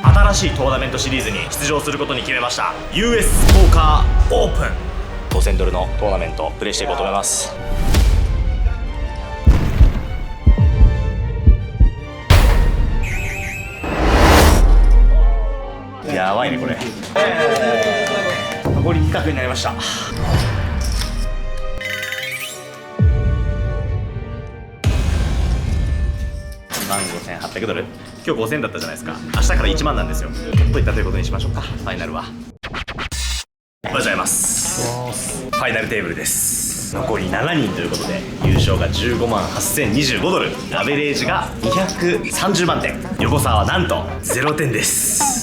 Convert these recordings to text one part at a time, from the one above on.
新しいトーナメントシリーズに出場することに決めました。 US ポーカーオープン5000ドルのトーナメントプレイしていこうと思います。やばいねこれ。残り企画になりました。15800ドル。今日5000だったじゃないですか。明日から1万なんですよ。といったということにしましょうか。ファイナルは。おはようございます。ファイナルテーブルです。残り7人ということで、優勝が15万8025ドル、アベレージが230万点、横澤はなんと0点です。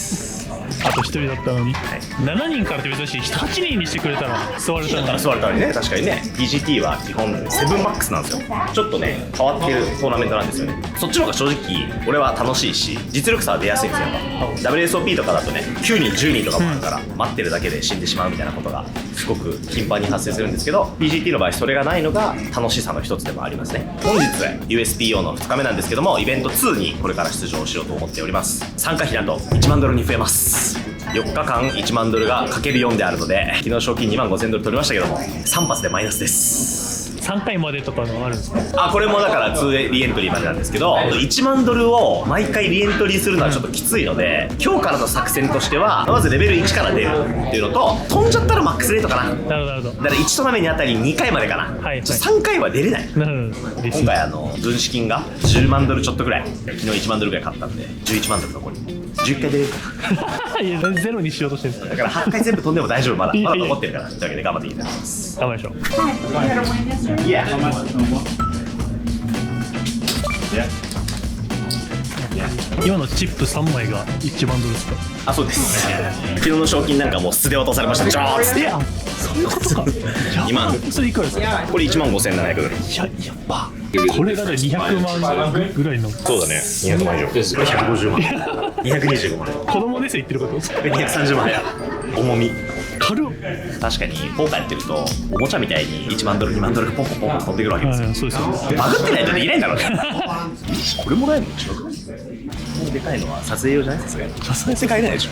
あと1人だったのに、7人からって別に8人にしてくれたら座れたのに。座れたのにね。確かにね。 PGT は基本7マックスなんですよ。ちょっとね変わってるトーナメントなんですよね。そっちの方が正直俺は楽しいし、実力差は出やすいんですよ。やっぱ WSOP とかだとね9人10人とかもあるから、待ってるだけで死んでしまうみたいなことがすごく頻繁に発生するんですけど、 PGT の場合それがないのが楽しさの一つでもありますね。本日 USPO の2日目なんですけども、イベント2にこれから出場しようと思っております。参加費なんと1万ドルに増えます。4日間1万ドルがかける4であるので、昨日賞金2万5000ドル取りましたけども、3発でマイナスです。3回までとかのあるんですか？これもだから2リエントリーまでなんですけど、1万ドルを毎回リエントリーするのはちょっときついので、今日からの作戦としてはまずレベル1から出るっていうのと、飛んじゃったらマックスレートかな。なるほど。だから1トナメにあたり2回までかな、はい3回は出れない。なるほど。今回分子金が10万ドルちょっとぐらい、昨日1万ドルぐらい買ったんで11万ドル残り11回出れるかいや、ゼロにしようとしてるんですか？だから8回全部飛んでも大丈夫。まだいやいや残ってるから。というわけで頑張っていきたいと思います。頑張りましょう。今のチップ3枚が1万ドルですか？あ、そうです。昨日の賞金なんかもう素で落とされました。ジョーッつって。いや、そういうことか。2万。それいくらですか？これ1万5700ドル。やば。これがね200万ぐらいの。そうだね。200万以上。これ150万。225万。子供ですよ言ってること。230万や。重み。軽っ。確かにポーカーやってるとおもちゃみたいに1万ドル2万ドルがポンポンポンポン飛んでくるわけですよ。そうですよね。バグってないとできないんだろうね。これもらえるの違うか。でかいのは撮影用じゃないですか。さすがに世界ないでしょ。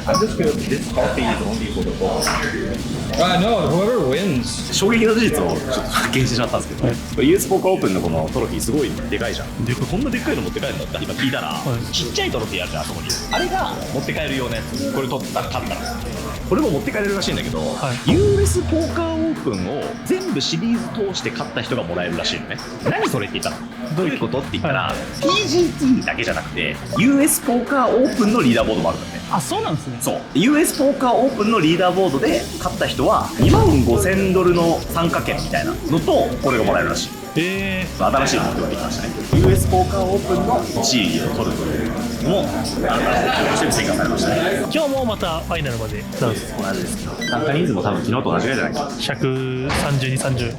No, whoever wins. 衝撃の事実をちょっと発見してしまったんですけど、これ US ポーカーオープンのこのトロフィーすごいでかいじゃん。でこんなでっかいの持って帰るんだって今聞いたら、ちっちゃいトロフィーあるじゃん、あそこに。あれが持って帰るようなやつ。これ取ったら勝ったらこれも持って帰れるらしいんだけど、US ポーカーオープンを全部シリーズ通して勝った人がもらえるらしいのね。何それって言ったらどういうことって言ったら、PGT だけじゃなくて US ポーカーオープンのリーダーボードもあるんだね。あ、そうなんですね。そう US ポーカーオープンのリーダーボードで勝った人は2万5000ドルの参加券みたいなのとこれがもらえるらしい。新しい目標ができましたね。 US ポーカーオープンの1位を取るというのも追加されましたね。今日もまたファイナルまでなんです。同じですけど、参加人数も多分昨日と同じぐらいじゃないかな。132、30。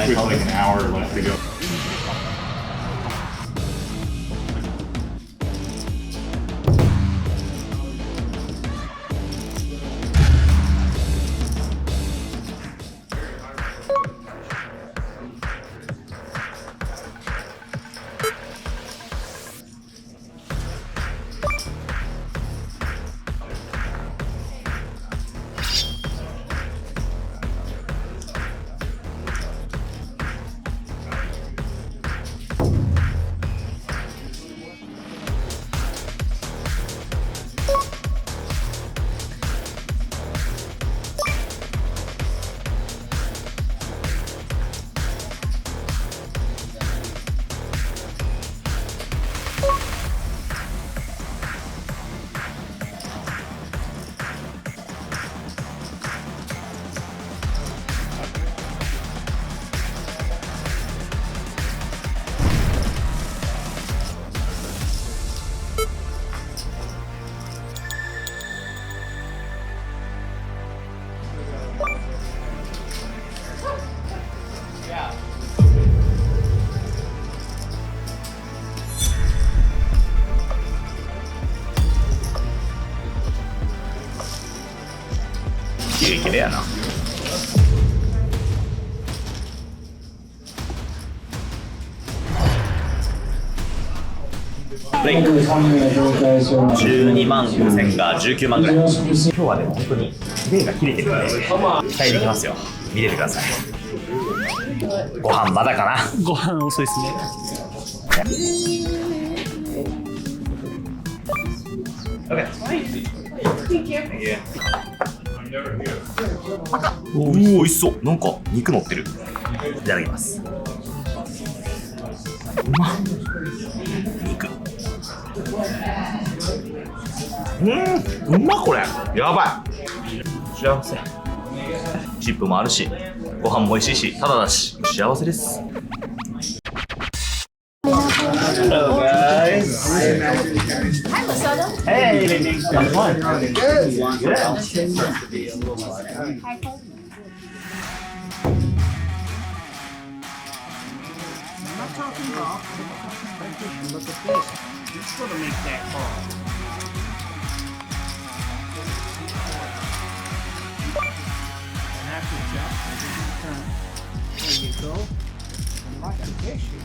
With like an hour left to go. 刺激レアな。ブレイク12万5000が19万ぐらい。今日はでも本当にプレーが切れてるんで期待できますよ。見ててください。ご飯まだかな。ご飯遅いですね。おお、美味しそう。なんか肉乗ってる。いただきます。うまっ。肉。うまっこれ。やばい。幸せ。チップもあるし、ご飯も美味しいし、ただだし、幸せです。Hello guys. Hi, Masada. Hey, I'm fine. Good. I'm not talking golf. Look at this. You're going to make that call. After Jeff, there you go. I'm like a fish here.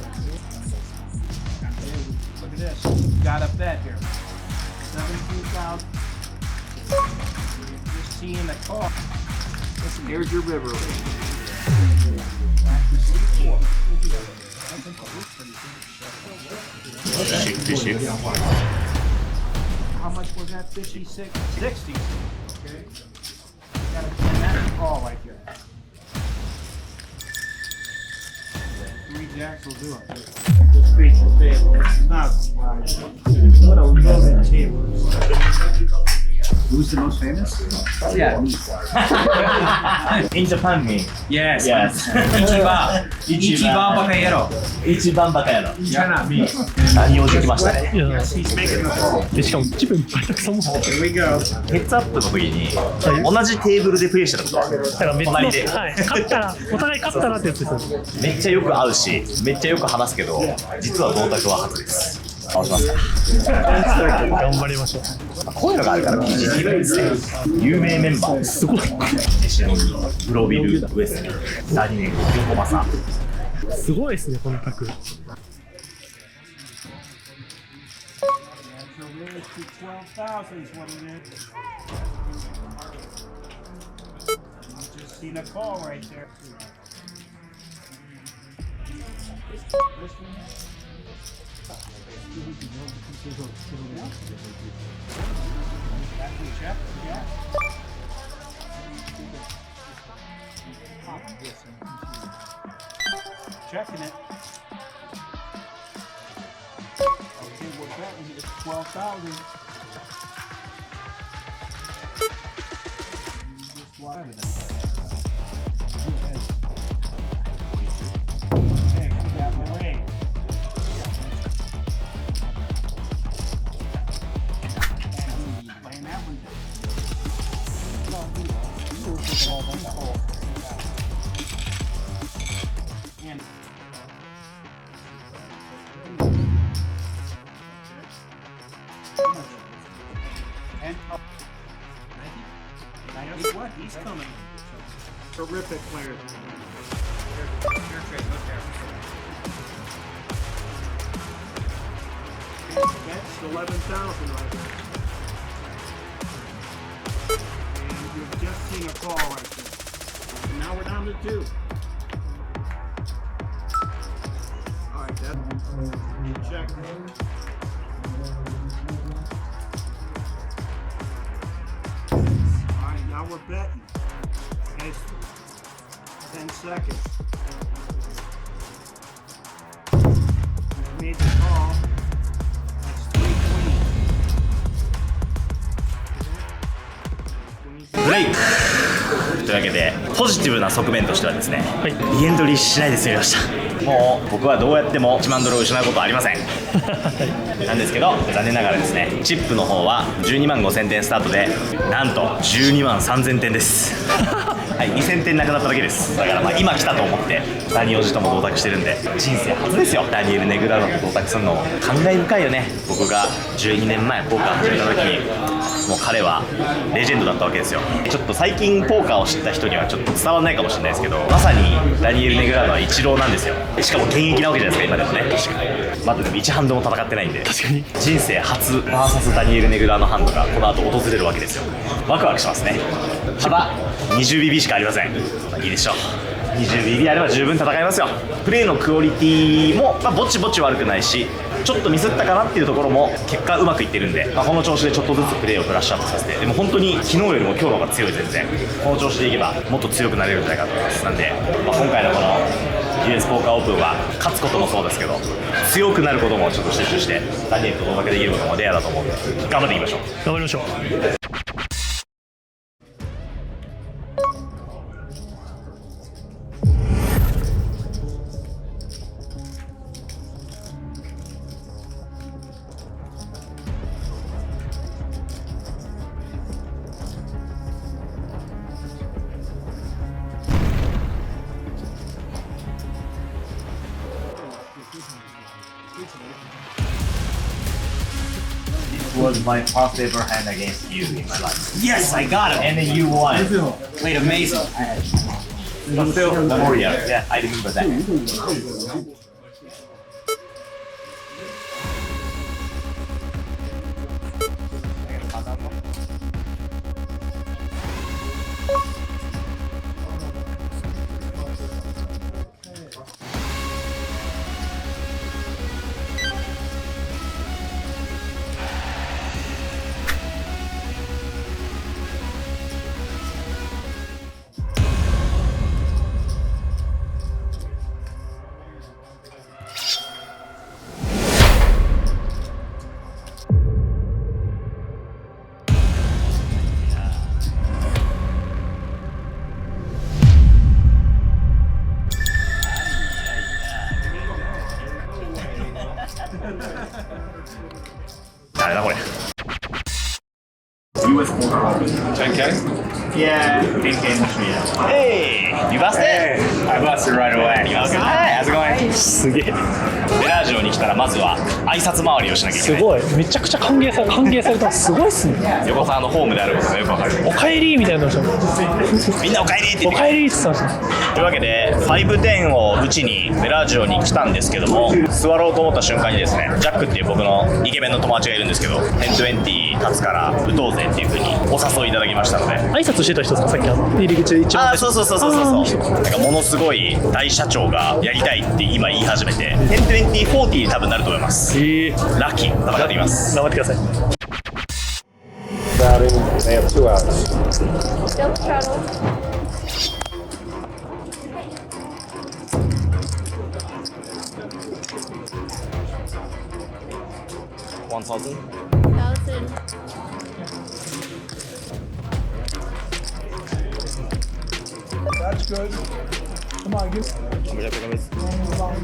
Look at this. Got a bet here. 17,000. Just seeing the call. Listen, here's your river. How much was that? 56? 60. Okay. And that's a call right there. 3 jacks will do it. This creature table. It's not. What a loaded table. Who's the most famous? Yeah. In Japan, me. Yes. Yes. Ichiban Bakayero. 一番バカやろ。 You cannot beat. 何をできましたね。いや、 He's making the call. でしかもチップいっぱいたくさんも。 Here we go. ヘッズアップの時に同じテーブルでプレイしたことある。だから別の、隣ではい、勝ったら、お互い勝ったらってやつですよ。めっちゃよく会うし、めっちゃよく話すけど、実は同卓は初です。倒しますか。頑張りましょう。こういうのがあるから PGT がいいですね。有名メンバーすごい。シノギ、ブロビル、ウエスト、ダニエル、横政。すごいですね、この卓。So really, 12,000 is what it is. You just seen a call right there. This one. That's a check, yeah. Checking it. Okay, we're betting it's 12,000. Just watch it. Okay, you got my ring. Playing that one. And what? He's coming. Terrific player. That's 11,000 right there. And you've just seen a call right there. And now we're down to 2. All right, that check. Alright, now we're betting. It's 10 seconds. We've made the call. That's 3 queens. ブレイクというわけで、ポジティブな側面としてはですね、はい。リエントリーしないで済みました。もう僕はどうやっても1万ドルを失うことはありませんなんですけど、残念ながらですね、チップの方は12万5000点スタートで、なんと12万3000点ですはい、2000点なくなっただけです。だからまあ今来たと思ってダニおじとも同卓してるんで、人生初ですよ。ダニエル・ネグラーノと同卓するのも感慨深いよね。僕が12年前ポーカー始めた時、もう彼はレジェンドだったわけですよ。ちょっと最近ポーカーを知った人にはちょっと伝わらないかもしれないですけど、まさにダニエル・ネグラーノはイチローなんですよ。しかも現役なわけじゃないですか、今でもね。確かにまだでも1ハンドも戦ってないんで、確かに人生初 VS ダニエル・ネグラーノハンドがこの後訪れるわけですよ。ワクワクしますね。ただ 20BB しかありません。まあ、いいでしょう。20BB あれば十分戦えますよ。プレーのクオリティも、まあ、ぼちぼち悪くないし、ちょっとミスったかなっていうところも結果うまくいってるんで、まあ、この調子でちょっとずつプレーをブラッシュアップさせて、でも本当に昨日よりも今日の方が強い。全然この調子でいけばもっと強くなれるんじゃないかと思います。なんで、まあ、今回のこの US ポーカーオープンは勝つこともそうですけど、強くなることもちょっと集中してダニエルと同卓できることもレアだと思うんで、頑張っていきましょう。頑張りましょう。Was my first ever hand against you in my life. Yes, I got it, and then you won. Played amazing. But still, Memorial. Yeah, I remember that.誰だこれ。10K? Yeah, 10K machine. Hey, you busted? Hey, I busted right away. You busted? Hi, how's it going? すげえ。ベラージオに来たらまずは挨拶回りをしなきゃいけない。すごい。めちゃくちゃ歓迎された。すごいっすね。横澤のホームであることがよくわかる。おかえりみたいなのしたみんなお帰りって言っておかえりって言ってました。というわけで510を打ちにベラージオに来たんですけども、座ろうと思った瞬間にですね、ジャックっていう僕のイケメンの友達がいるんですけど、1020立つから打とうぜっていう風にお誘いいただきましたので。挨拶してた人さ、さっき入り口一番。あ、そうなんかものすごい大社長がやりたいって今言い始めて、102040に多分なると思います。ラッキー戦っていきます。頑張ってください。Double throttle. $1,000? 1,000. That's good. Come on, give. How much I pick on this?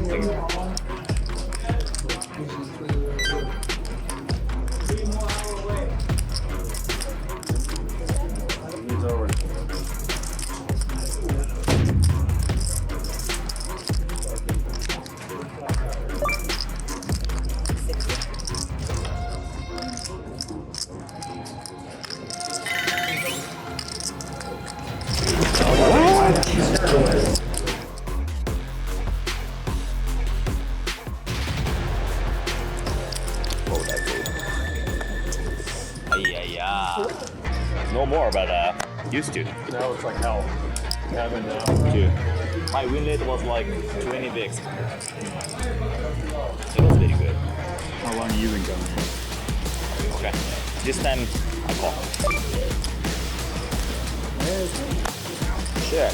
Thank you. No more, but used to. Now it's like hell. Having Dude, my win rate was like 20 bigs. It was very good. how long have you been going? Okay, this time I call. Sure.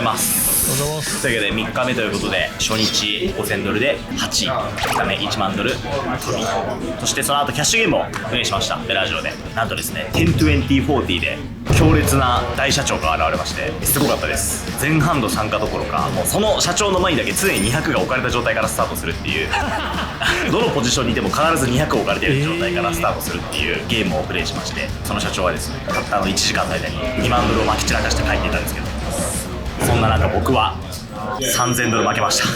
ざいます。ありがとうございます。というわけで3日目ということで、初日5000ドルで8位、2日目1万ドル飛び、そしてその後キャッシュゲームをプレイしました。ベラジオでなんとですね、102040で強烈な大社長が現れまして、すごかったです。全ハンド参加どころか、もうその社長の前にだけ常に200が置かれた状態からスタートするっていうどのポジションにいても必ず200置かれている状態からスタートするっていうゲームをプレイしまして、その社長はですね、たった1時間の間に2万ドルをまき散らかして帰っていたんですけど、そんな中僕は3000ドル負けました。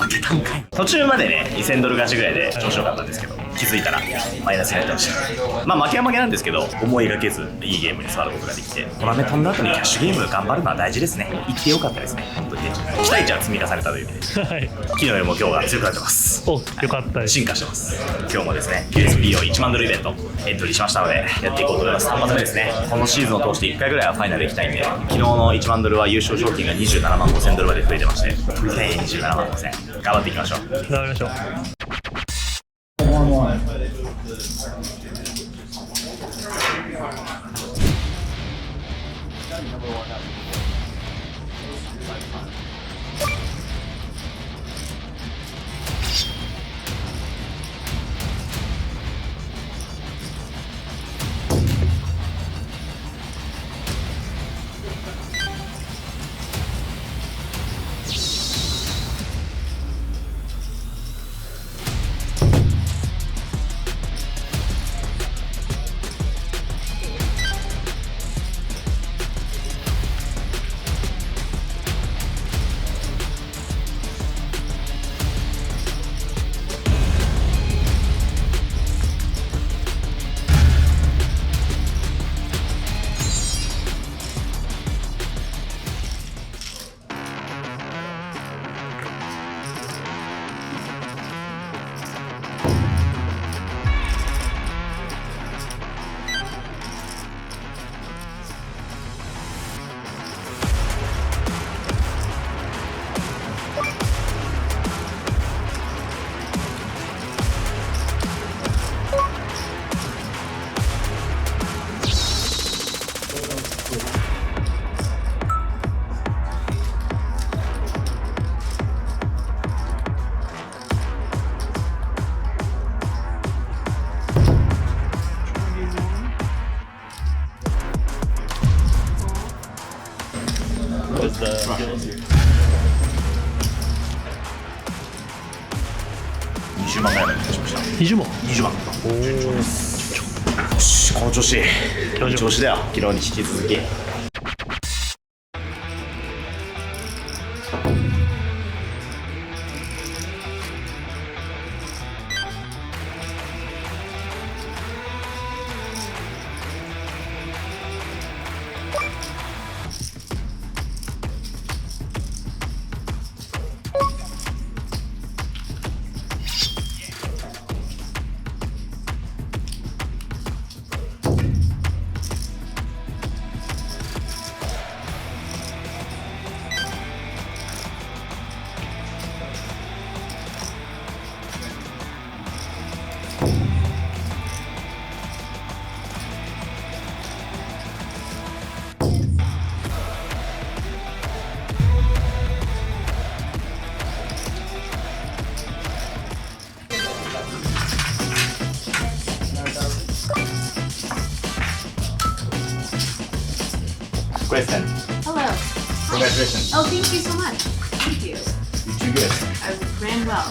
負けたんかい。途中までね2000ドル勝ちぐらいで調子よかったんですけど、気づいたらマイナスになってました。まあ負けは負けなんですけど、思いがけずいいゲームに座ることができて、トラメ飛んだ後にキャッシュゲーム頑張るのは大事ですね。行ってよかったですね、本当に。期待値は積み重ねたという意味で、はい。昨日よりも今日が強くなってます。お、よかったです。進化してます。今日もですね QSP を1万ドルイベントエントリーしましたので、やっていこうと思います。3発目ですね。このシーズンを通して1回ぐらいはファイナル行きたいんで、昨日の1万ドルは優勝賞金が27万5000ドルまで増えてまして、27万5000頑張っていきましょう。頑張りましょう。20万ぐらいまで出しました。20万。20万。よし、この調子。いい調子だよ。昨日に引き続き。Kristen, Hello. congratulations. Oh, thank you so much. Thank you. You do good. I ran well.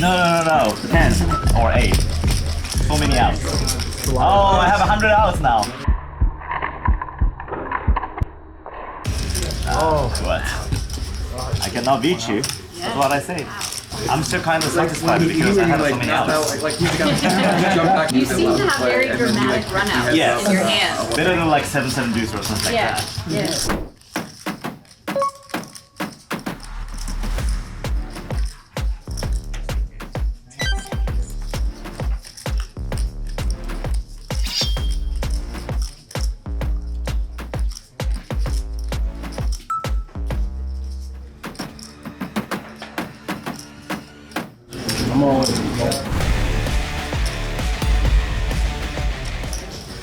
No. 10 or 8. So many outs. Oh, I have 100 outs now. Oh, what? I cannot beat you. That's what I say. I'm still kind of satisfied because I have so many outs. You seem to have very dramatic runouts Yes. in your hands. Better than like 7-7 deuce or something like Yeah, that. yeah.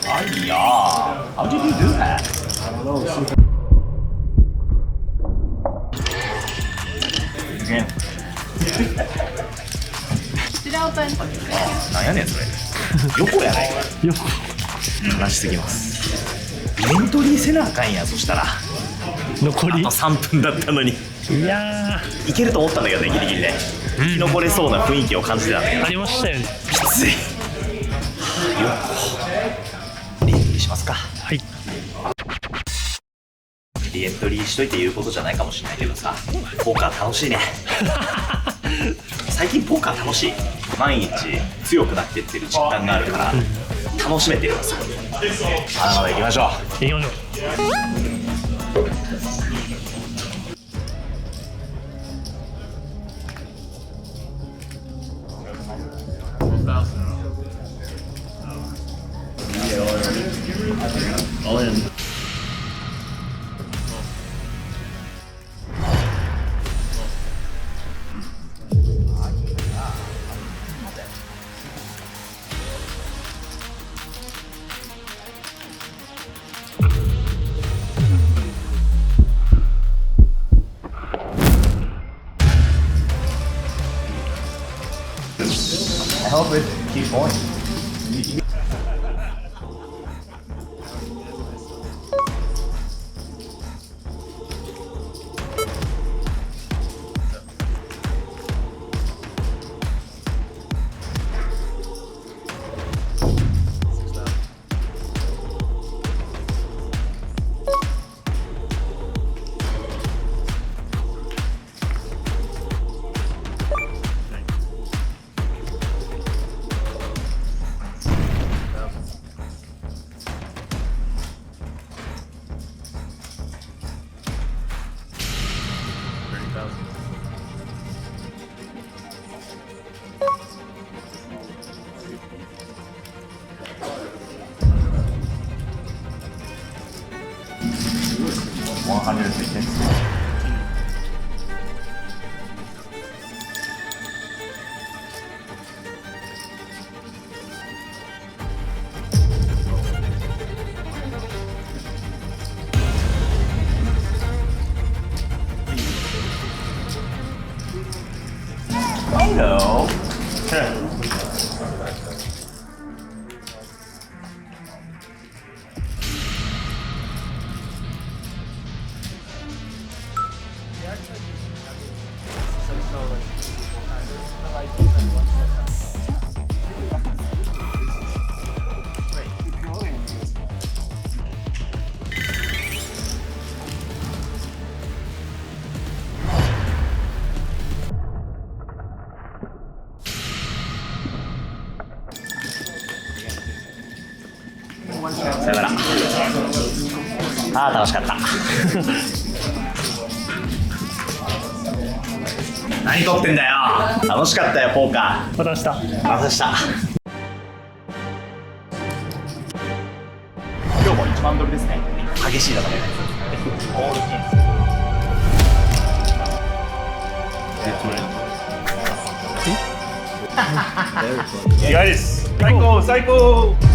あいやー How did you do that? Again. Sit open. なんやねんそれ横やないか悲しすぎますエントリーせなあかんやそしたら残りあと3分だったのにいやいけると思ったんだけどねギリギリで生き残れそうな雰囲気を感じてたんだけどーありましたよね。きついよっリエントリーしますかはい。リエントリーしといて言うことじゃないかもしれないけどさポーカー楽しいね最近ポーカー楽しい毎日強くなってってる実感があるから楽しめてるからさまだまだ行きましょう行きましょう。I hope it keeps going. Hello. さよなら。ああ楽しかった。何撮ってんだよ。楽しかったよポーカー。また明日。また明日。今日も1万ドルですね。激しいだからね。オールキンス。意外です。最高最高。